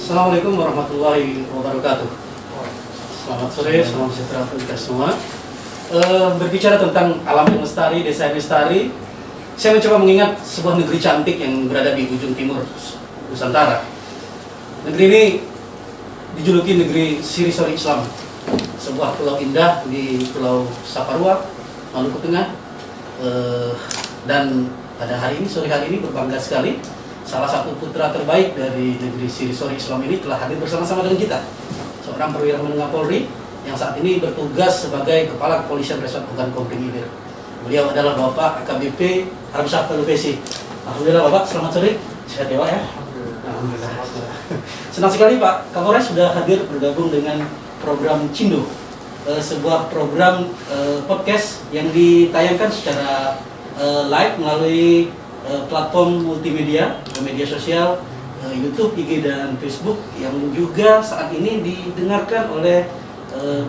Assalamualaikum warahmatullahi wabarakatuh. Selamat sore, salam sejahtera untuk kita semua. Berbicara tentang alam yang lestari, desa yang lestari, saya mencoba mengingat sebuah negeri cantik yang berada di ujung timur Nusantara. Negeri ini dijuluki negeri Siri-Sori Islam, sebuah pulau indah di Pulau Saparua, Maluku Tengah. Dan pada hari ini, sore hari ini berbangga sekali, salah satu putra terbaik dari negeri Siri-Sori Islam ini telah hadir bersama-sama dengan kita. Seorang perwira menengah Polri yang saat ini bertugas sebagai Kepala Kepolisian Resort Bukan Kompring Ilir. Beliau adalah Bapak AKBP Armsah Pelupesi. Alhamdulillah Bapak, selamat sore. Sehat ya Pak ya? Alhamdulillah. Senang sekali Pak Kapolres sudah hadir bergabung dengan program Cindo, sebuah program podcast yang ditayangkan secara live melalui platform multimedia, media sosial, YouTube, IG, dan Facebook yang juga saat ini didengarkan oleh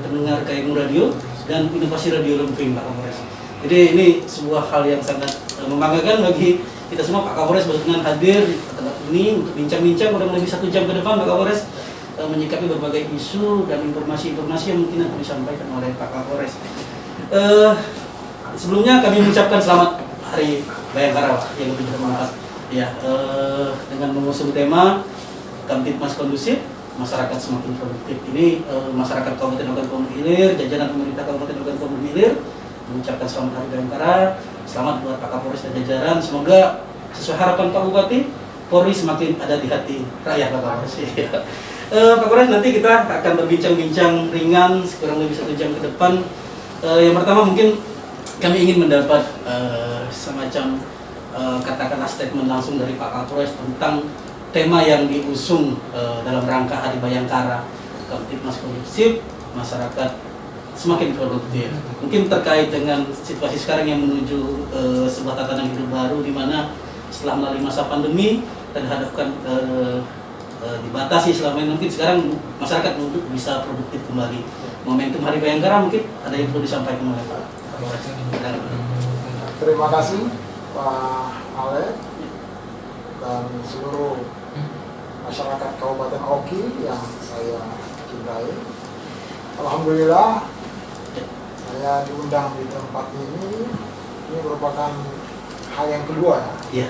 pendengar KMU Radio dan Inovasi Radio Lemping Pak Kapolres. Jadi ini sebuah hal yang sangat membanggakan bagi kita semua. Pak Kapolres berkenan hadir di tempat ini untuk bincang-bincang kurang lebih 1 jam ke depan Pak Kapolres, menyikapi berbagai isu dan informasi-informasi yang mungkin akan disampaikan oleh Pak Kapolres. Sebelumnya kami mengucapkan selamat Hari Bayangkara yang lebih bermanfaat. Ya, dengan mengusung tema Kamtibmas Kondusif, masyarakat semakin produktif. Ini masyarakat Kabupaten Ogan Komering Ilir, jajaran pemerintah Kabupaten Ogan Komering Ilir mengucapkan selamat Hari Bayangkara, selamat buat Pak Kapolres dan jajaran. Semoga sesuai harapan Pak Bupati, Polri semakin ada di hati rakyat Pak Kapolres. Pak Kapolres, nanti kita akan berbincang-bincang ringan kurang lebih 1 jam ke depan. Yang pertama mungkin kami ingin mendapat semacam katakanlah statement langsung dari Pak Kapolres tentang tema yang diusung dalam rangka Hari Bayangkara, Kamtibmas Kondusif, masyarakat semakin produktif. Mungkin terkait dengan situasi sekarang yang menuju sebuah tatanan hidup baru di mana setelah melalui masa pandemi terhadapkan dibatasi selama ini, mungkin sekarang masyarakat untuk bisa produktif kembali. Momentum Hari Bayangkara mungkin ada yang perlu disampaikan oleh Pak Kapolres. Terima kasih Pak Ale dan seluruh masyarakat Kabupaten Oki yang saya cintai. Alhamdulillah saya diundang di tempat ini. Ini merupakan hal yang kedua ya.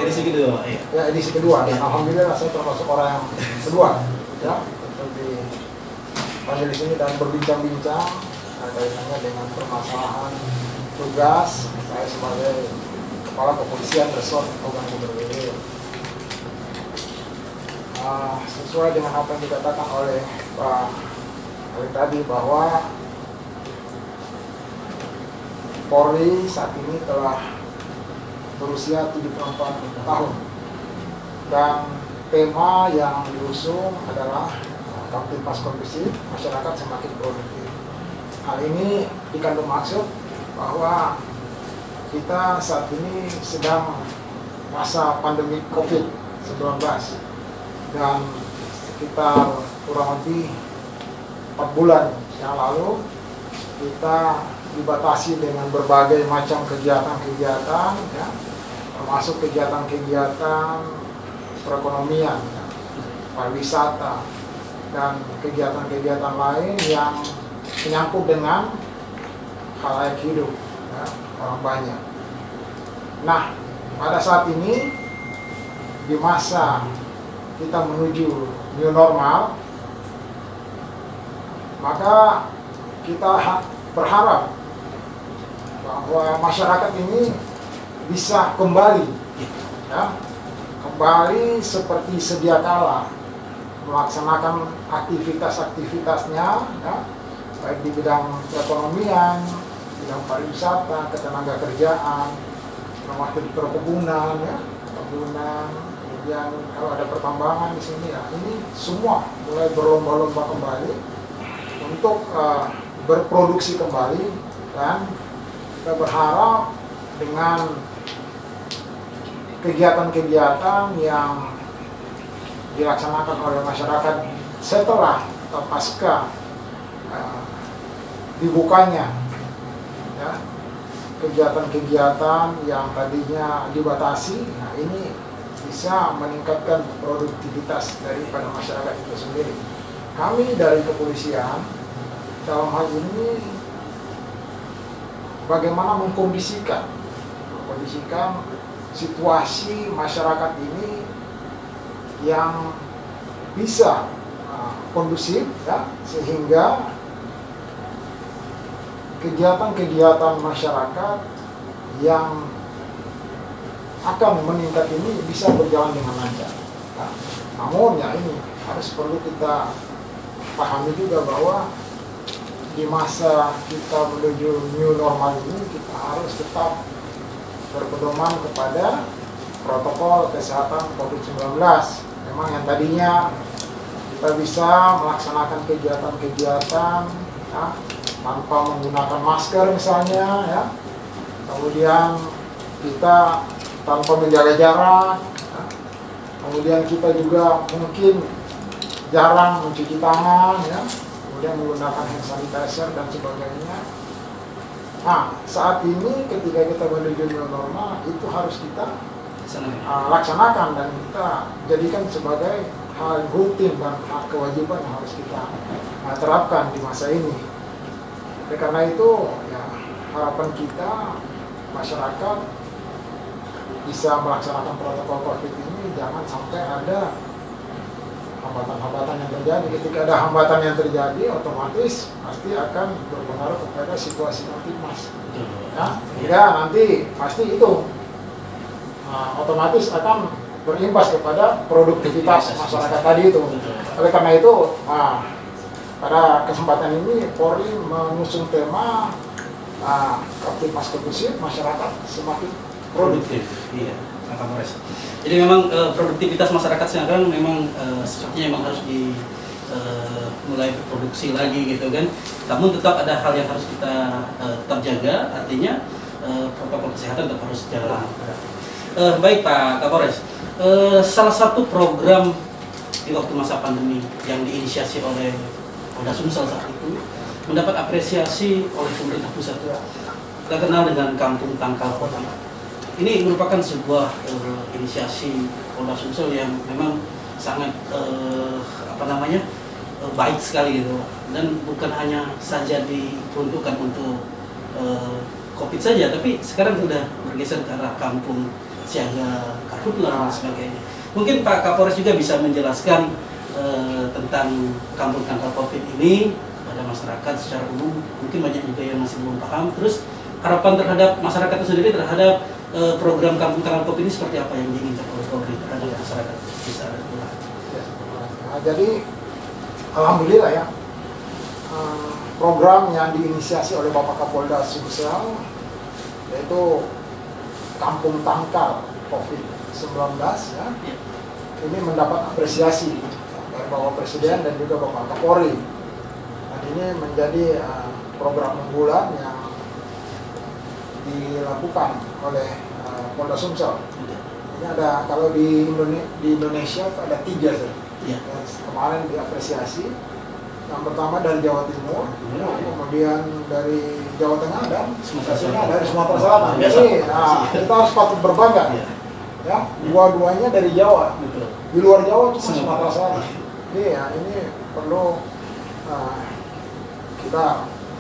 Edisi kedua, iya. Ya, edisi kedua. Dan alhamdulillah saya termasuk orang yang kedua ya untuk di majelis ini dan berbincang-bincang kaitannya dengan permasalahan tugas saya sebagai Kepala Kepolisian Resort Ogan Komering Ilir. Sesuai dengan apa yang dikatakan oleh Pak Ali tadi bahwa Polri saat ini telah berusia 74 tahun dan tema yang diusung adalah Kamtibmas Kondusif, masyarakat semakin produktif. Hal ini dikandung maksud bahwa kita saat ini sedang masa pandemi COVID-19 dan sekitar kurang lebih 4 bulan yang lalu kita dibatasi dengan berbagai macam kegiatan-kegiatan ya, termasuk kegiatan-kegiatan perekonomian, ya, pariwisata dan kegiatan-kegiatan lain yang menyangkut dengan halayak hidup ya, orang banyak. Nah, pada saat ini di masa kita menuju new normal, maka kita berharap bahwa masyarakat ini bisa kembali ya, kembali seperti sedia kala melaksanakan aktivitas-aktivitasnya ya, baik di bidang perekonomian, bidang pariwisata, ketenaga kerjaan, termasuk di perkebunan, ya, perkebunan, kemudian kalau ada pertambangan di sini ya, ini semua mulai berlomba-lomba kembali untuk berproduksi kembali dan kita berharap dengan kegiatan-kegiatan yang dilaksanakan oleh masyarakat setelah atau pasca dibukanya ya, kegiatan-kegiatan yang tadinya dibatasi, nah ini bisa meningkatkan produktivitas daripada masyarakat itu sendiri. Kami dari kepolisian dalam hal ini bagaimana mengkondisikan situasi masyarakat ini yang bisa kondusif, ya, sehingga kegiatan-kegiatan masyarakat yang akan meningkat ini bisa berjalan dengan lancar. Nah, namun ya ini harus perlu kita pahami juga bahwa di masa kita menuju new normal ini kita harus tetap berpedoman kepada protokol kesehatan COVID-19. Memang yang tadinya kita bisa melaksanakan kegiatan-kegiatan, ya, tanpa menggunakan masker misalnya, ya. Kemudian kita tanpa menjaga jarak, ya. Kemudian kita juga mungkin jarang mencuci tangan, ya. Kemudian menggunakan hand sanitizer dan sebagainya. Nah, saat ini ketika kita menuju new normal itu harus kita laksanakan dan kita jadikan sebagai hal rutin dan hal kewajiban yang harus kita terapkan di masa ini. Oleh karena itu, ya, harapan kita masyarakat bisa melaksanakan protokol COVID ini, jangan sampai ada hambatan-hambatan yang terjadi. Ketika ada hambatan yang terjadi, otomatis pasti akan berpengaruh kepada situasi nanti, Mas. Ya, nanti pasti itu otomatis akan berimbas kepada produktivitas masyarakat tadi itu. Oleh karena itu, pada kesempatan ini Polri mengusung tema Kamtibmas Kondusif, masyarakat semakin produktif. Iya, Kapolres. Jadi memang produktivitas masyarakat sekarang memang sepertinya memang harus mulai berproduksi lagi gitu kan. Namun tetap ada hal yang harus kita tetap jaga, artinya protokol kesehatan tetap harus jalan. Baik Pak Kapolres, salah satu program di waktu masa pandemi yang diinisiasi oleh Polda Sumsel saat itu mendapat apresiasi oleh pemerintah pusat. Kita kenal dengan Kampung Tangkal Covid. Ini merupakan sebuah inisiasi Polda Sumsel yang memang sangat baik sekali gitu, dan bukan hanya saja diperuntukkan untuk COVID saja, tapi sekarang sudah bergeser ke arah kampung siaga karhutlah dan sebagainya. Mungkin Pak Kapolres juga bisa menjelaskan tentang kampung tangkal COVID ini pada masyarakat secara umum. Mungkin banyak juga yang masih belum paham. Terus harapan terhadap masyarakat itu sendiri terhadap program kampung tangkal COVID ini seperti apa yang diinginkan oleh Polri terhadap masyarakat bisa. Jadi alhamdulillah ya, program yang diinisiasi oleh Bapak Kapolda Sumsel yaitu Kampung Tangkal COVID-19 ya, ini mendapat apresiasi dari Bapak Presiden dan juga Bapak Kapolri. Dan ini menjadi program unggulan yang dilakukan oleh Polda Sumsel. Ini ada, kalau di Indonesia ada 3 ya. Kemarin diapresiasi. Yang pertama dari Jawa Timur, kemudian dari Jawa Tengah dan dari Sumatera Selatan. Jadi kita harus patut berbangga. Ya, dua-duanya dari Jawa. Di luar Jawa cuma Sumatera Selatan. Jadi ya, ini perlu kita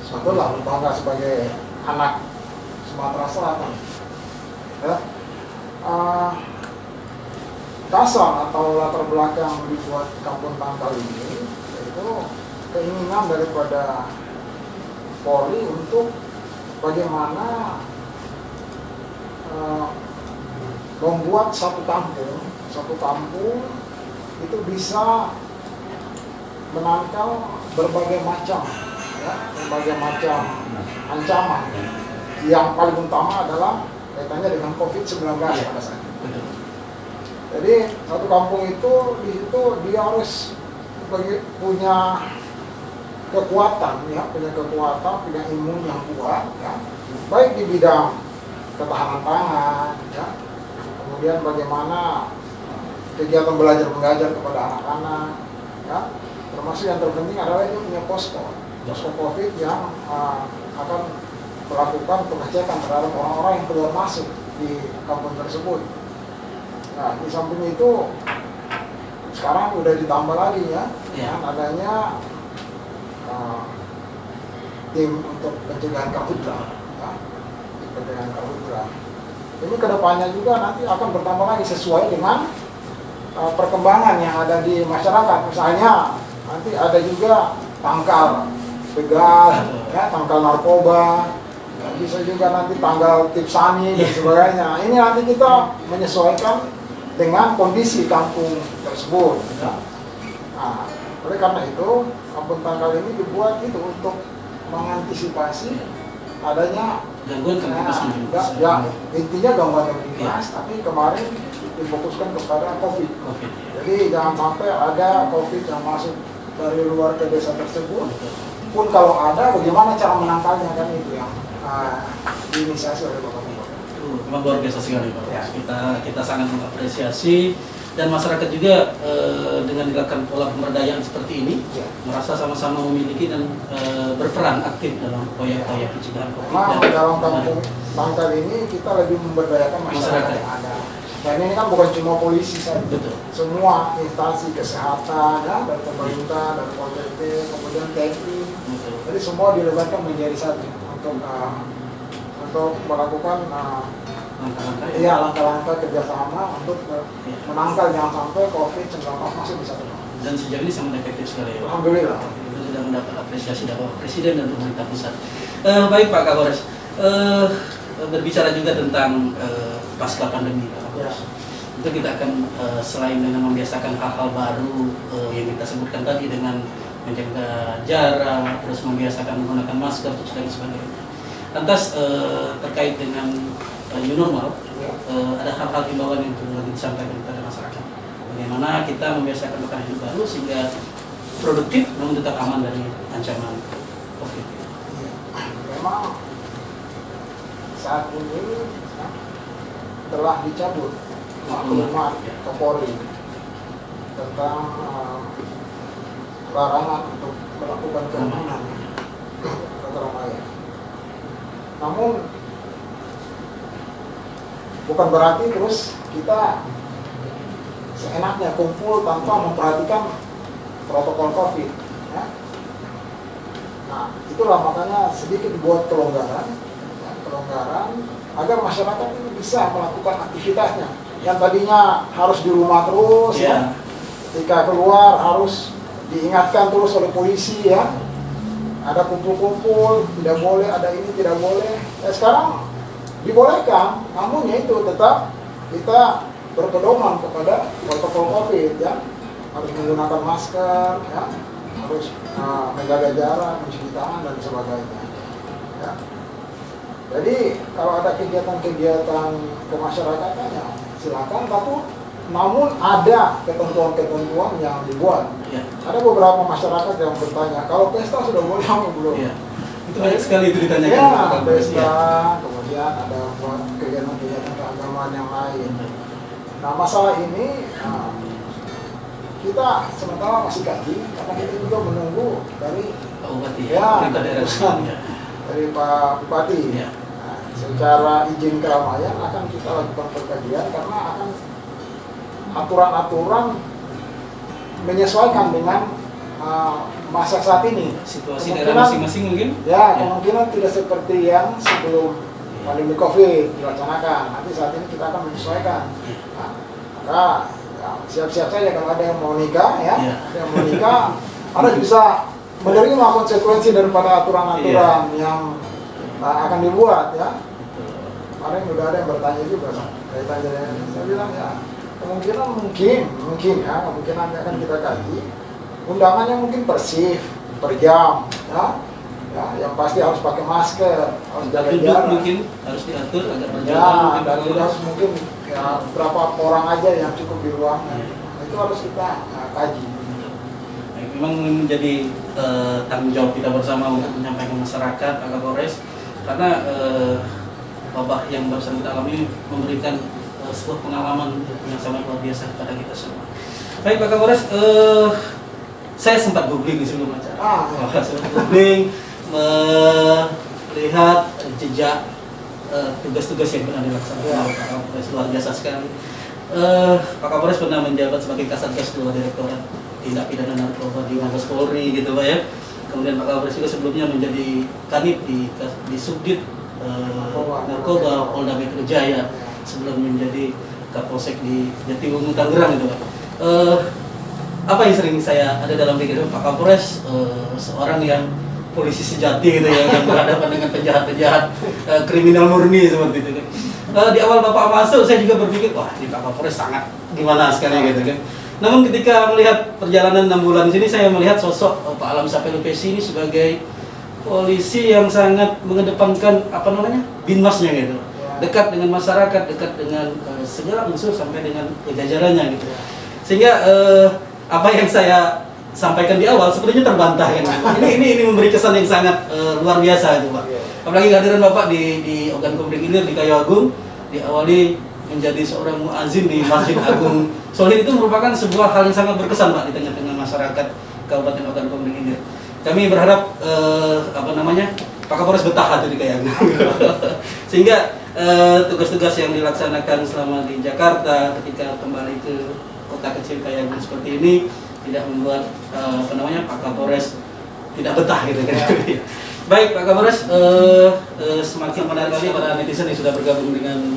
sebetulnya berbangga sebagai anak Sumatera Selatan. Ya. Dasar atau latar belakang dibuat Kampung Tangkal ini yaitu keinginan daripada Polri untuk bagaimana membuat satu kampung itu bisa menangkal berbagai macam ancaman. Yang paling utama adalah kaitannya dengan COVID-19 pada saat itu. Jadi satu kampung itu di situ dia harus punya kekuatan, punya imun yang kuat, ya. Baik di bidang ketahanan pangan, ya. Kemudian bagaimana kegiatan belajar mengajar kepada anak-anak, ya. Termasuk yang terpenting adalah itu punya posko COVID yang akan melakukan pengecekan terhadap orang-orang yang keluar masuk di kampung tersebut. Nah, di samping itu sekarang udah ditambah lagi ya, Ya. adanya tim untuk pencegahan karhutla, ya, pencegahan karhutla. Ini kedepannya juga nanti akan bertambah lagi sesuai dengan perkembangan yang ada di masyarakat. Misalnya nanti ada juga tangkal begal, ya, tangkal narkoba, ya, bisa juga nanti tanggal tipsani dan sebagainya. Ini nanti kita menyesuaikan dengan kondisi kampung tersebut. Ya. Nah, oleh karena itu kampung tangkal ini dibuat itu untuk mengantisipasi adanya Gangguan kamtipmas menjadi ya, intinya gangguan kamtipmas, tapi kemarin difokuskan kepada COVID. COVID. Jadi jangan sampai ada COVID yang masuk dari luar ke desa tersebut. Pun kalau ada, bagaimana cara menangkalnya, kan itu yang diinisiasi oleh Bapak Bupati. Memang luar biasa sekali Pak. Ya. Kita sangat mengapresiasi dan masyarakat juga dengan dilakukan pola pemberdayaan seperti ini Ya. merasa sama-sama memiliki dan berperan aktif dalam upaya-upaya pencegahan COVID. Memang dalam kampung tangkal ini kita lebih memberdayakan masyarakat yang ada. Dan ini kan bukan cuma polisi saja, Betul. semua instansi kesehatan, ya, dari pemerintah, dari Pol PP, kemudian TNI. Betul. Jadi semua dilebatkan menjadi satu untuk melakukan Langkah-langkah langkah-langkah kerjasama untuk menangkal jangan sampai COVID-19 masuk di satu tempat. dan sejauh ini sangat efektif sekali ya Pak. Alhamdulillah. Kita sudah mendapat apresiasi dari Bapak Presiden dan pemerintah pusat. Baik Pak Kapolres, berbicara juga tentang pasca pandemi Pak Kapolres. Itu kita akan selain dengan membiasakan hal-hal baru yang kita sebutkan tadi dengan menjaga jarak, terus membiasakan menggunakan masker, terus dan sebagainya. Lantas terkait dengan new normal, ada hal-hal himbauan yang perlu lagi disampaikan kepada masyarakat. Bagaimana kita membiasakan makan hidup baru sehingga produktif namun tetap aman dari ancaman COVID. Memang saat ini telah dicabut maklumat Kapolri tentang larangan untuk melakukan keamanan ke keramaian. Namun bukan berarti terus kita seenaknya kumpul tanpa memperhatikan protokol COVID. Ya. Nah, itulah makanya sedikit dibuat kelonggaran, ya, kelonggaran agar masyarakat ini bisa melakukan aktivitasnya. Yang tadinya harus di rumah terus, ya. Ketika keluar harus diingatkan terus oleh polisi, ya. Ada kumpul-kumpul, tidak boleh, ada ini tidak boleh. Ya, sekarang dibolehkan, namun ya itu tetap kita berpedoman kepada protokol COVID, ya. Harus menggunakan masker, ya. Harus menjaga jarak, mencuci tangan dan sebagainya. Ya. Jadi kalau ada kegiatan-kegiatan kemasyarakatannya silakan, tapi namun ada ketentuan-ketentuan yang dibuat. Ya. Ada beberapa masyarakat yang bertanya, kalau pesta sudah boleh atau belum? Ya. Itu banyak sekali itu ditanyakan. Ya, pesta, kemudian ada buat kegiatan-kegiatan keagamaan yang lain. Nah, masalah ini kita sementara masih kaji, karena kita juga menunggu dari Pak Bupati, ya, pemerintah daerah keputusan ya. dari Pak Bupati. Ya. Nah, secara izin keramaian akan kita lakukan pengkajian karena akan aturan-aturan menyesuaikan dengan masa saat ini. Situasi daerah masing-masing mungkin. Ya, kemungkinan tidak seperti yang sebelum pandemi COVID dilaksanakan. Nanti saat ini kita akan menyesuaikan. Nah, maka ya, siap-siap saja kalau ada yang mau nikah, ya, ada yang mau nikah, harus bisa menerima konsekuensi daripada aturan-aturan yang akan dibuat, ya. Kemarin udah ada yang bertanya juga kaitannya dengan, saya bilang ya kemungkinan mungkin ya kemungkinan akan kita kaji. Undangannya mungkin per shift, per jam, ya. Ya, yang pasti harus pakai masker, harus jaga Duduk jarak. mungkin harus diatur agar berjalan. Ya, dan mungkin. harus mungkin ya berapa orang aja yang cukup di ruangan. Nah, itu harus kita kaji. Baik, memang menjadi tanggung jawab kita bersama untuk menyampaikan masyarakat Pak Kapolres, karena wabah yang barusan kita alami memberikan sebuah pengalaman yang sangat luar biasa kepada kita semua. Baik Pak Kapolres, saya sempat googling di sebelum acara. Sempat googling melihat jejak tugas-tugas yang pernah dilaksanakan oleh Pak Kapolres, luar biasa sekali. Pak Kapolres pernah menjabat sebagai Kasatgas 2 Direktorat Tindak Pidana Narkoba di Mabes Polri gitu Pak ya. Kemudian Pak Kapolres juga sebelumnya menjadi Kanit di Subdit Narkoba Polda Metro Jaya sebelum menjadi Kapolsek di Jatiwangi Tangerang gitu Pak. Apa yang sering saya ada dalam pikiran Pak Kapolres, seorang yang polisi sejati gitu ya, yang berhadapan dengan penjahat-penjahat kriminal murni seperti itu kan. Di awal Bapak masuk saya juga berpikir, wah ini Pak Kapolres sangat gimana sekali gitu kan. Namun ketika melihat perjalanan 6 bulan di sini, saya melihat sosok Pak Alam Sapelo PC ini sebagai polisi yang sangat mengedepankan apa namanya binmasnya gitu, dekat dengan masyarakat, dekat dengan segala unsur sampai dengan jajarannya gitu. Sehingga apa yang saya sampaikan di awal sebenarnya terbantah kan. Ini memberi kesan yang sangat luar biasa itu Pak. Apalagi kehadiran Bapak di Ogan Komering Ilir di Kayu Agung, diawali menjadi seorang muazin di Masjid Agung Solid, itu merupakan sebuah hal yang sangat berkesan Pak di tengah-tengah masyarakat Kabupaten Ogan Komering Ilir. Kami berharap Pak Kapolres betah di Kayu Agung. Sehingga tugas-tugas yang dilaksanakan selama di Jakarta ketika kembali ke kota kecil Kayu Agung seperti ini tidak membuat Pak Kapolres tidak betah gitu kan. Baik Pak Kapolres, semakin menarik lagi para netizen yang sudah bergabung dengan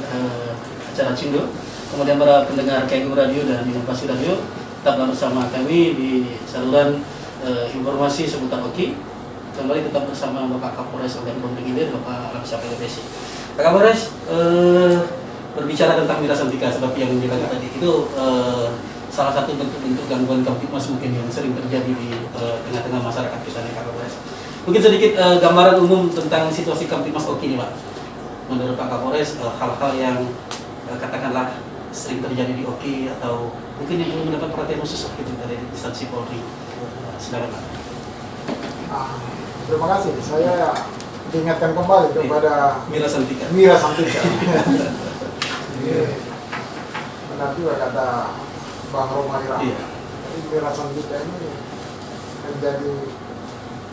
acara Cindo, kemudian para pendengar KGU Radio dan Inovasi Radio, tetaplah bersama kami di saluran informasi seputar OKI. Kembali tetap bersama Bapak Kapolres Ogan Komering Ilir, Bapak Alam Sapelo PC. Pak Kapolres, berbicara tentang Mira Santika seperti yang dibilang tadi, itu salah satu bentuk-bentuk gangguan Kamtibmas mungkin yang sering terjadi di tengah-tengah masyarakat kita nih Pak Kapolres. Mungkin sedikit gambaran umum tentang situasi Kamtibmas OKI ini Pak. Menurut Pak Kapolres, hal-hal yang katakanlah sering terjadi di OKI atau mungkin yang belum mendapat perhatian khusus gitu dari instansi Polri. Silakan Pak. Terima kasih. Saya diingatkan kembali kepada Mira Santika. Mira Santika. Benar juga kata Bang Romai Rama. Jadi Mira Santika ini menjadi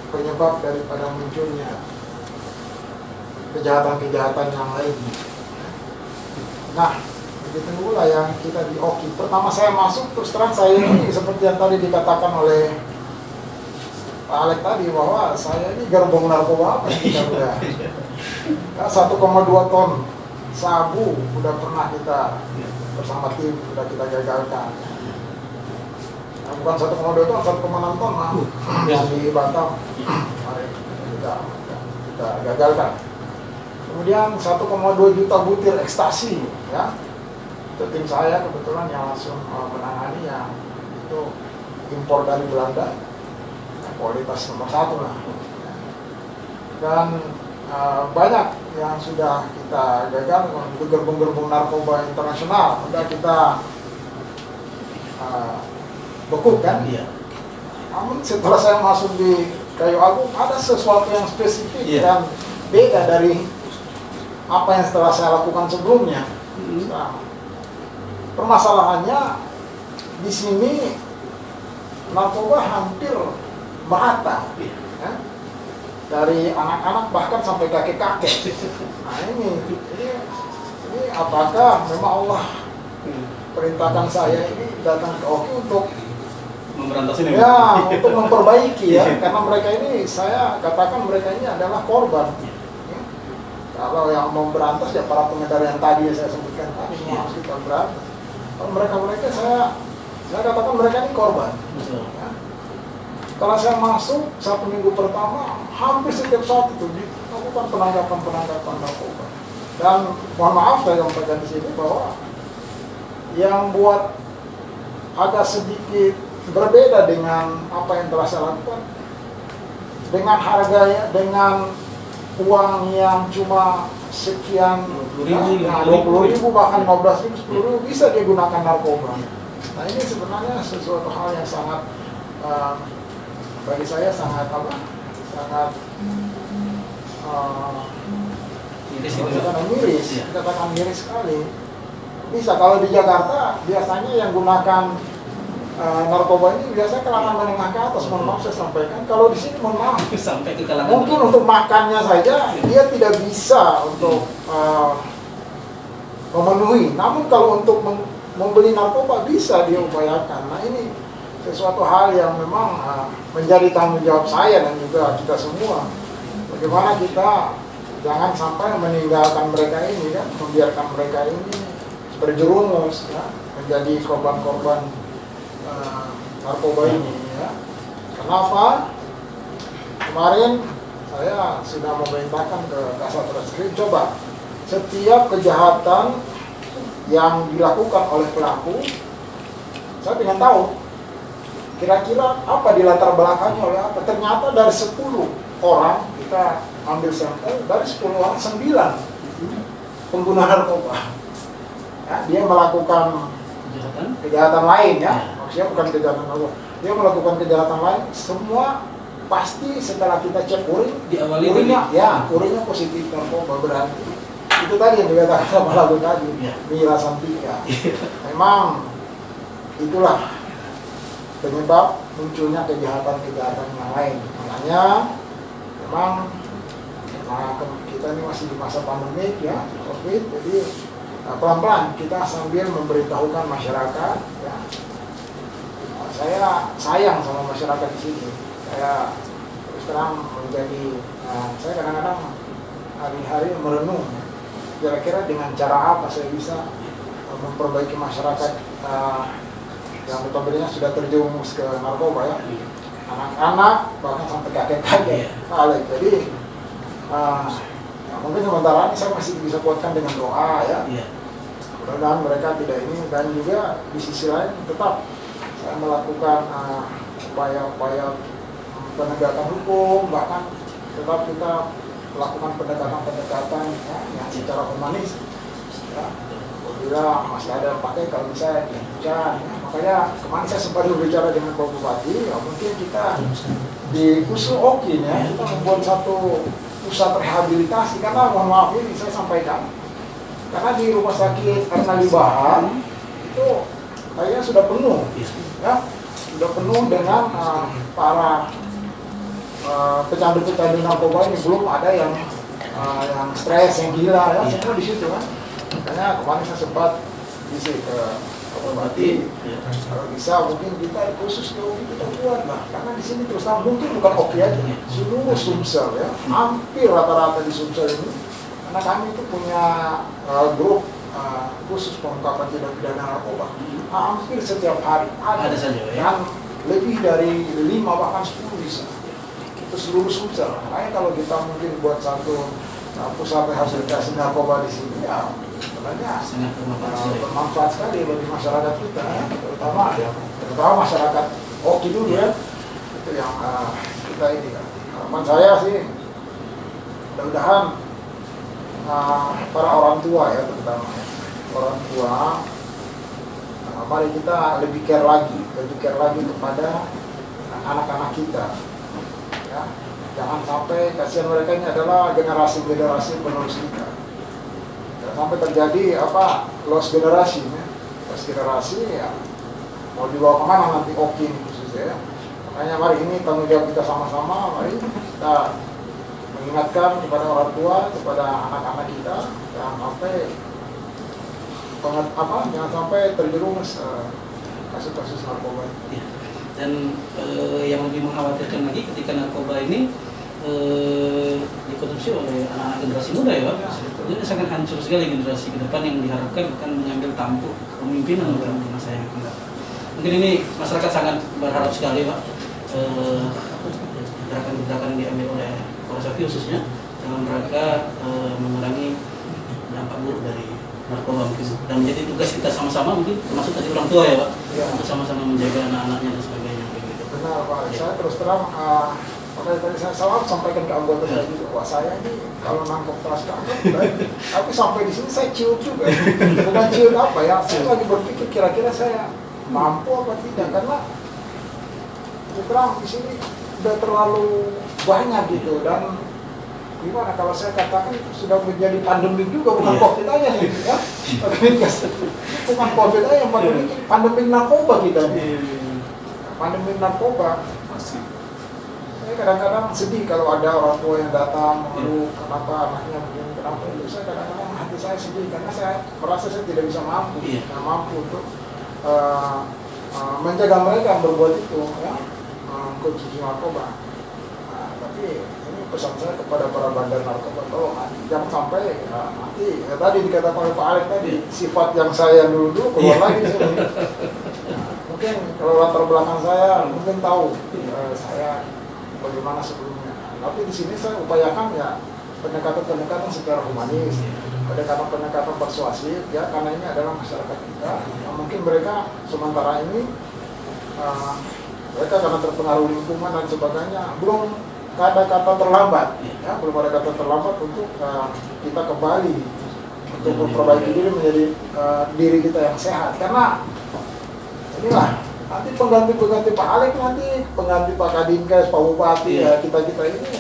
penyebab daripada munculnya kejahatan-kejahatan yang lain. Nah, begitu pula yang kita di OKI. Pertama saya masuk, terus terang saya ini seperti yang tadi dikatakan oleh Pak Alek tadi, bahwa saya ini gerbong narkoba apa yang kita udah 1,2 ton sabu udah pernah kita bersama tim sudah kita gagalkan. Nah, bukan 1,2 ton, 1,6 ton yang di Batam kemarin kita gagalkan. Kemudian 1,2 juta butir ekstasi, ya. Itu tim saya kebetulan yang langsung menangani, yang itu impor dari Belanda, kualitas nomor 1 lah. Dan banyak yang sudah kita gagal, itu gerbong-gerbong narkoba internasional sudah kita bekuk kan. Iya. Namun setelah saya masuk di Kayu Agung, ada sesuatu yang spesifik dan beda dari apa yang setelah saya lakukan sebelumnya. Nah, permasalahannya di sini narkoba hampir merata, ya? Dari anak-anak bahkan sampai kakek-kakek. Nah ini apakah memang Allah perintahkan saya ini datang ke OKI untuk memberantas ini? Ya, untuk memperbaiki ya, karena mereka ini, saya katakan mereka ini adalah korban. Ya. Kalau yang mau berantas ya para pengedar yang tadi saya sebutkan tadi, harus kita berantas. Kalau mereka saya katakan mereka ini korban. Ya. Kalau saya masuk 1 minggu pertama, hampir setiap saat itu dilakukan penangkapan narkoba. Dan mohon maaf saya sampaikan di sini bahwa yang buat agak sedikit berbeda dengan apa yang telah saya lakukan, dengan harganya, dengan uang yang cuma sekian 20.000 bahkan 15.000, 10.000 bisa digunakan narkoba. Nah ini sebenarnya sesuatu hal yang sangat bagi saya sangat miris, katakan miris sekali. Bisa kalau di Jakarta biasanya yang gunakan narkoba ini biasanya kalangan menengah ke atas, mohon maaf saya sampaikan. Kalau di sini mohon maaf sampai ke kalangan mungkin untuk makannya saja dia tidak bisa untuk memenuhi. Namun kalau untuk membeli narkoba bisa diupayakan. Nah ini sesuatu hal yang memang menjadi tanggung jawab saya dan juga kita semua. Bagaimana kita jangan sampai meninggalkan mereka ini kan, membiarkan mereka ini berjerumus ya, menjadi korban-korban narkoba ini ya. Kenapa? Kemarin saya sudah memerintahkan ke Kasat Reskrim, coba setiap kejahatan yang dilakukan oleh pelaku, saya ingin tahu kira-kira apa di latar belakangnya oleh apa. Ternyata dari 10 orang kita ambil sampel, dari 10 orang 9 pengguna narkoba ya, dia melakukan kejahatan lain ya, maksudnya bukan kejahatan narkoba, dia melakukan kejahatan lain, semua pasti setelah kita cek urinnya ya, urinnya positif narkoba. Berarti itu tadi yang dikatakan sama lagu tadi, Mira Santika. Memang itulah penyebab munculnya kejahatan-kejahatan yang lain. Makanya memang kita ini masih di masa pandemi ya, COVID, jadi pelan-pelan kita sambil memberitahukan masyarakat ya. Saya sayang sama masyarakat di sini. Saya terus terang menjadi, saya kadang-kadang hari-hari merenung kira-kira dengan cara apa saya bisa memperbaiki masyarakat yang notabene sudah terjerumus ke narkoba ya, anak-anak bahkan sampai kakek-kakek. Jadi mungkin sementara ini saya masih bisa kuatkan dengan doa ya, mudah-mudahan mereka tidak ini, dan juga di sisi lain tetap saya melakukan upaya-upaya penegakan hukum, bahkan tetap kita melakukan pendekatan-pendekatan ya, yang secara humanis ya. Apabila masih ada yang pakai, kalau bisa dihentikan ya. Makanya kemarin saya sempat berbicara dengan Pak Bupati ya, mungkin kita di Kusul Okin ya, kita membuat satu pusat rehabilitasi, karena mohon maaf ini saya sampaikan, karena di rumah sakit Erna Libahan itu kayaknya sudah penuh ya, sudah penuh dengan para pecandu-pecandu narkoba ini. Belum ada yang stres, yang gila ya, semua di situ kan. Makanya kemarin saya sempat isi ke Bupati, kalau bisa mungkin kita khusus ke Oki kita buat lah, karena di sini terus terang mungkin bukan Oki aja, seluruh Sumsel ya, hampir rata-rata di Sumsel ini, karena kami itu punya grup khusus pengungkapan tindak pidana narkoba, hampir setiap hari ada saja ya, dan lebih dari 5 bahkan 10 bisa. Itu seluruh Sumsel. Makanya kalau kita mungkin buat satu pusat rehabilitasi narkoba di sini ya, sebenarnya bermanfaat sekali bagi masyarakat kita ya, terutama masyarakat Oki dulu ya. Itu yang kita ini kan. Harapan saya sih mudah-mudahan para orang tua ya, terutama orang tua, mari kita lebih care lagi kepada anak-anak kita ya. Jangan sampai, kasihan mereka ini adalah generasi-generasi penerus kita. Jangan sampai terjadi lost generasi ya. Lost generasi ya, mau dibawa kemana nanti Oki ini khususnya ya. Makanya mari ini tanggung jawab kita sama-sama, mari kita mengingatkan kepada orang tua, kepada anak-anak kita, jangan sampai terjerumus kasus-kasus narkoba. Dan yang lebih mengkhawatirkan lagi ketika narkoba ini dikonsumsi oleh anak-anak generasi muda ya Pak. Ini sangat hancur sekali generasi ke depan yang diharapkan akan mengambil tampuk kepemimpinan dalam masa yang akan datang. Mungkin ini masyarakat sangat berharap sekali Pak, gerakan-gerakan yang diambil oleh Polres Oki khususnya dalam rangka mengurangi dampak buruk dari narkoba mungkin, dan menjadi tugas kita sama-sama, mungkin termasuk tadi orang tua ya Pak, untuk sama-sama menjaga anak-anaknya dan sebagainya. Benar Pak, saya terus terang makanya tadi saya selalu sampaikan ke anggota saya juga, wah saya ini kalau nangkep kelas kakak tapi sampai di sini saya ciut juga, bukan ciut apa ya, saya lagi berpikir kira-kira saya mampu apa tidak, karena terang di sini udah terlalu banyak gitu, dan gimana kalau saya katakan sudah menjadi pandemi juga, bukan COVID aja nih ya, bukan COVID aja yang pandemi narkoba kita nih, pandemi narkoba. Saya kadang-kadang sedih kalau ada orang tua yang datang mengeluh kenapa anaknya begini, kenapa itu, saya kadang-kadang hati tapi saya sedih karena saya merasa saya tidak bisa mampu, Iya. tidak mampu untuk menjaga mereka yang berbuat itu, ya, konsumsi narkoba. Nah, tapi ini pesan saya kepada para bandar narkoba, tolong jangan sampai nanti tadi dikatakan oleh Pak Alek tadi sifat yang saya dulu keluar lagi di sini. Mungkin kalau latar belakang saya mungkin tahu saya bagaimana sebelumnya. Tapi di sini saya upayakan ya pendekatan secara humanis, pendekatan persuasif ya, karena ini adalah masyarakat kita. Mungkin mereka sementara ini mereka karena terpengaruh lingkungan dan sebagainya belum ada kata terlambat, ya, belum ada kata terlambat untuk kita kembali untuk memperbaiki diri menjadi diri kita yang sehat. Karena inilah nanti pengganti Pak Alek, nanti pengganti Pak Kadinkes, Pak Bupati, ya, kita ini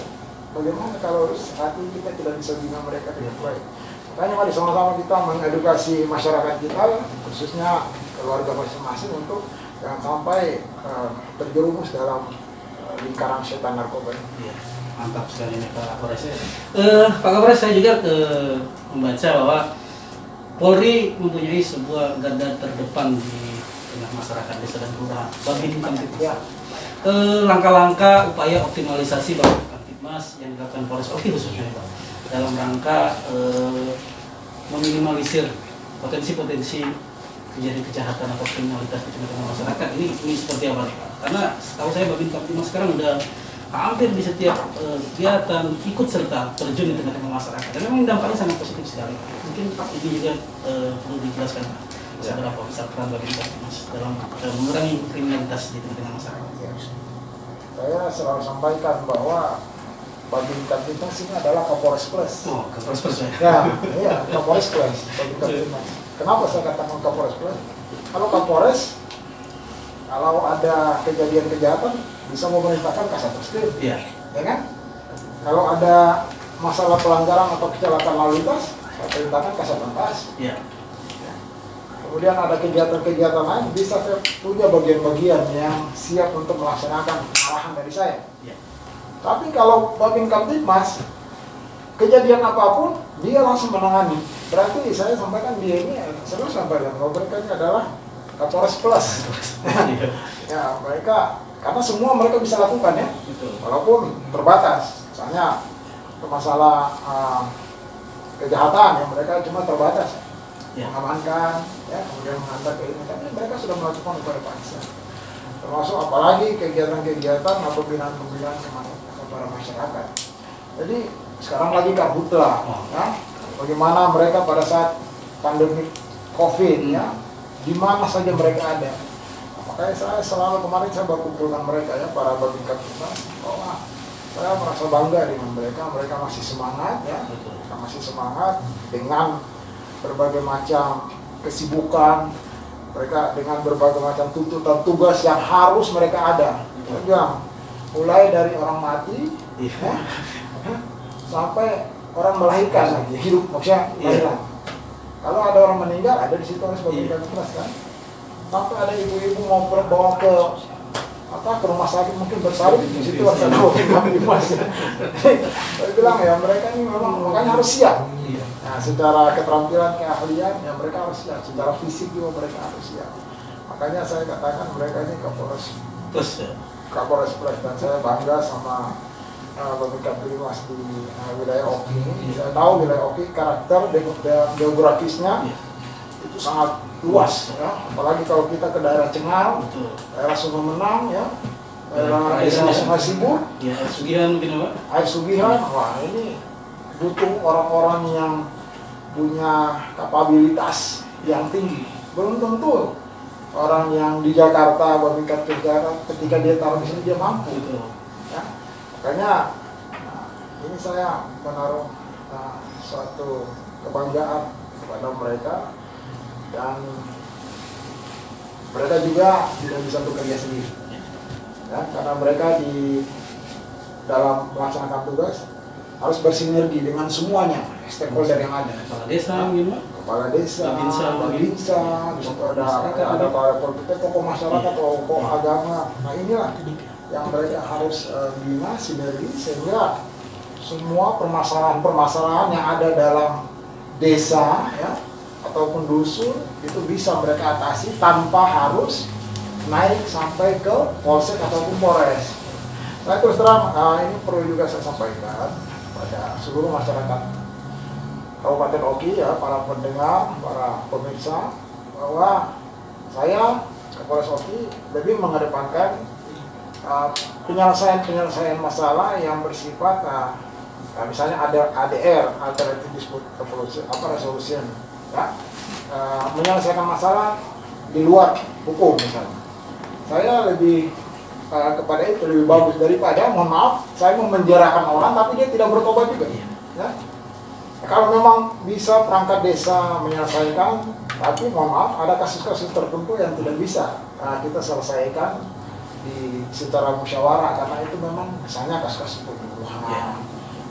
bagaimana kalau hati kita tidak bisa bina mereka dengan baik. Makanya mari sama-sama kita mengedukasi masyarakat kita, khususnya keluarga masing-masing untuk jangan sampai terjerumus dalam lingkaran setan narkoba. Iya, mantap sekali nih Pak Kapolres. Pak Kapolres, saya juga membaca bahwa Polri mempunyai sebuah garda terdepan di tengah masyarakat desa dan kelurahan, Babin Kamtibmas. Ya. Langkah-langkah upaya optimalisasi Babin Kamtibmas yang dilakukan Polres Oki khususnya Pak, dalam rangka meminimalisir potensi-potensi kejadian kejahatan atau kriminalitas di tengah masyarakat ini seperti apa Pak? Karena setahu saya Babin Kamtibmas sekarang udah hampir di setiap kegiatan ikut serta terjun di tengah-tengah masyarakat dan memang dampaknya sangat positif sekali. Mungkin ini juga perlu dijelaskan Pak, seberapa besar peran Babin Kamtibmas dalam mengurangi kriminalitas di tengah-tengah masyarakat. Ya. Saya selalu sampaikan bahwa Babin Kamtibmas ini adalah Kapolres Plus. Oh, Kapolres Plus ya? Ya, iya, Kapolres Plus, Babin Kamtibmas. Kenapa saya katakan Kapolres Plus? Kalau Kapolres, kalau ada kejadian kejahatan bisa memerintahkan Kasat Reskrim, Iya. ya kan? Kalau ada masalah pelanggaran atau kecelakaan lalu lintas, saya perintahkan Kasat Lantas. Iya. Kemudian ada kegiatan-kegiatan lain, bisa saya punya bagian-bagian yang siap untuk melaksanakan arahan dari saya. Iya. Tapi kalau Babin Kamtibmas, kejadian apapun dia langsung menangani. Berarti saya sampaikan dia ini, saya sampaikan bahwa mereka ini adalah Kapolres Plus. Ya, mereka karena semua mereka bisa lakukan ya, Betul. walaupun terbatas. Misalnya masalah kejahatan yang mereka cuma terbatas, Ya. mengamankan, ya, kemudian mengantar ke ini. Tapi mereka sudah melakukan upaya paksa. Termasuk apalagi kegiatan-kegiatan atau pembinaan-pembinaan kepada masyarakat. Jadi sekarang lagi karhutla, ya, bagaimana mereka pada saat pandemi COVID, ya, di mana saja mereka ada. Makanya saya selalu kemarin saya berkumpulkan mereka ya, para Babin Kamtibmas, bahwa saya merasa bangga dengan mereka masih semangat ya, mereka masih semangat dengan berbagai macam kesibukan, mereka dengan berbagai macam tuntutan tugas yang harus mereka ada. Ya, mulai dari orang mati, ya, sampai orang melahirkan lagi, hidup maksudnya lahiran. Kalau ada orang meninggal, ada di situ harus Babin Kamtibmas kan. Sampai ada ibu-ibu mau bawa ke rumah sakit mungkin bersalin, di situ harus ada Babin Kamtibmas. Saya bilang ya mereka ini memang makanya harus siap. Nah, secara keterampilan, keahlian, ya mereka harus siap. Secara fisik juga mereka harus siap. Makanya saya katakan mereka ini Kapolres Plus ya. Kapolres Plus, dan saya bangga sama Babin Kamtibmas di wilayah Oki. Saya tahu wilayah Oki karakter geografisnya itu sangat luas ya. Apalagi kalau kita ke daerah Cengal, Betul. daerah Sungai Menang ya, daerah Sungai Sibur, Ya, Sugihan mungkin Pak. air Sugihan. Wah, ini butuh orang-orang yang punya kapabilitas yang tinggi. Belum tentu orang yang di Jakarta, Babin Kamtibmas, ketika dia taruh di sini dia mampu. Betul. Ya. Makanya ini saya menaruh suatu kebanggaan kepada mereka, dan mereka juga tidak bisa bekerja sendiri ya, karena mereka di dalam melaksanakan tugas harus bersinergi dengan semuanya stakeholder yang ada, Kepala desa mungkin Pak. kepala desa, babinsa, ada para tokoh masyarakat, tokoh agama. Nah inilah yang mereka harus bina sinergi sehingga semua permasalahan-permasalahan yang ada dalam desa ya ataupun dusun itu bisa mereka atasi tanpa harus naik sampai ke polsek ataupun polres. Nah terus terang ini perlu juga saya sampaikan pada seluruh masyarakat Kabupaten Oki ya, para pendengar, para pemirsa, bahwa saya Kapolres Oki lebih mengedepankan penyelesaian masalah yang bersifat misalnya ada ADR, Alternative Dispute Resolution ya, menyelesaikan masalah di luar hukum misalnya. Saya lebih kepada itu lebih bagus daripada mohon maaf saya memenjarakan orang tapi dia tidak bertobat juga ya. Kalau memang bisa perangkat desa menyelesaikan, tapi mohon maaf ada kasus-kasus tertentu yang tidak bisa kita selesaikan secara musyawarah karena itu memang misalnya kasus-kasus pembunuhan,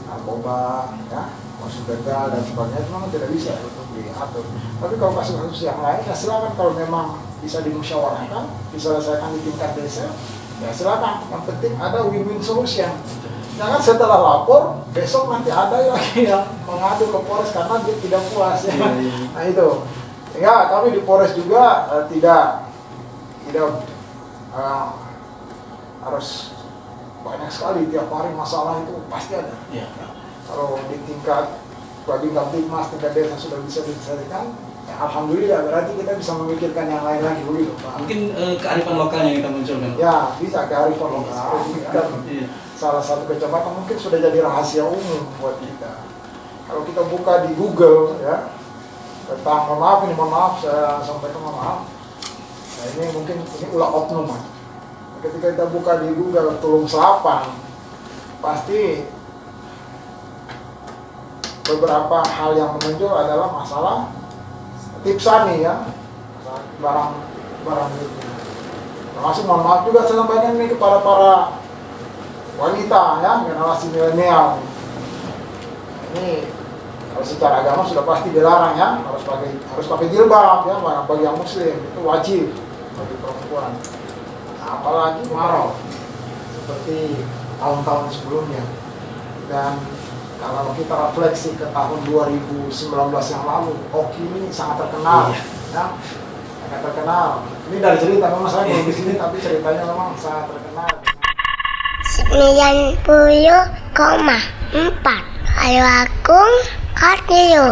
narkoba, ya, maksud begal dan sebagainya itu memang tidak bisa untuk diatur. Tapi kalau kasus-kasus yang lain, ya silakan kalau memang bisa dimusyawarahkan, diselesaikan di tingkat desa, ya silakan. Yang penting ada win-win solution. Jangan setelah lapor, besok nanti ada lagi yang mengadu ke Polres karena dia tidak puas ya. Nah itu. Ya, kami di Polres juga tidak harus banyak sekali tiap hari masalah itu pasti ada. Ya. Kalau di tingkat bagi Kamtibmas tingkat desa sudah bisa diselesaikan, ya alhamdulillah berarti kita bisa memikirkan yang lain lagi dulu. Mungkin kearifan lokalnya yang kita munculkan. Ya, bisa kearifan lokal. Salah satu kecamatan mungkin sudah jadi rahasia umum buat kita. Kalau kita buka di Google ya tentang mohon maaf saya sampaikan mohon maaf. Nah ini mungkin ini ulah oknum. Ketika kita buka di Google Tulung Selapan, pasti beberapa hal yang menonjol adalah masalah tipsani ya, barang itu. Termasuk mohon maaf juga saya sampaikan ini kepada para wanita ya, generasi milenial. Ini kalau secara agama sudah pasti dilarang ya, harus pakai jilbab ya, bagi yang muslim itu wajib bagi perempuan. Nah, apalagi marau seperti tahun-tahun sebelumnya. Dan kalau kita refleksi ke tahun 2019 yang lalu, Oki ini sangat terkenal ya, sangat terkenal. Ini dari cerita memang saya belum di sini tapi ceritanya memang sangat terkenal. 90,4 Ayo Agung Radio.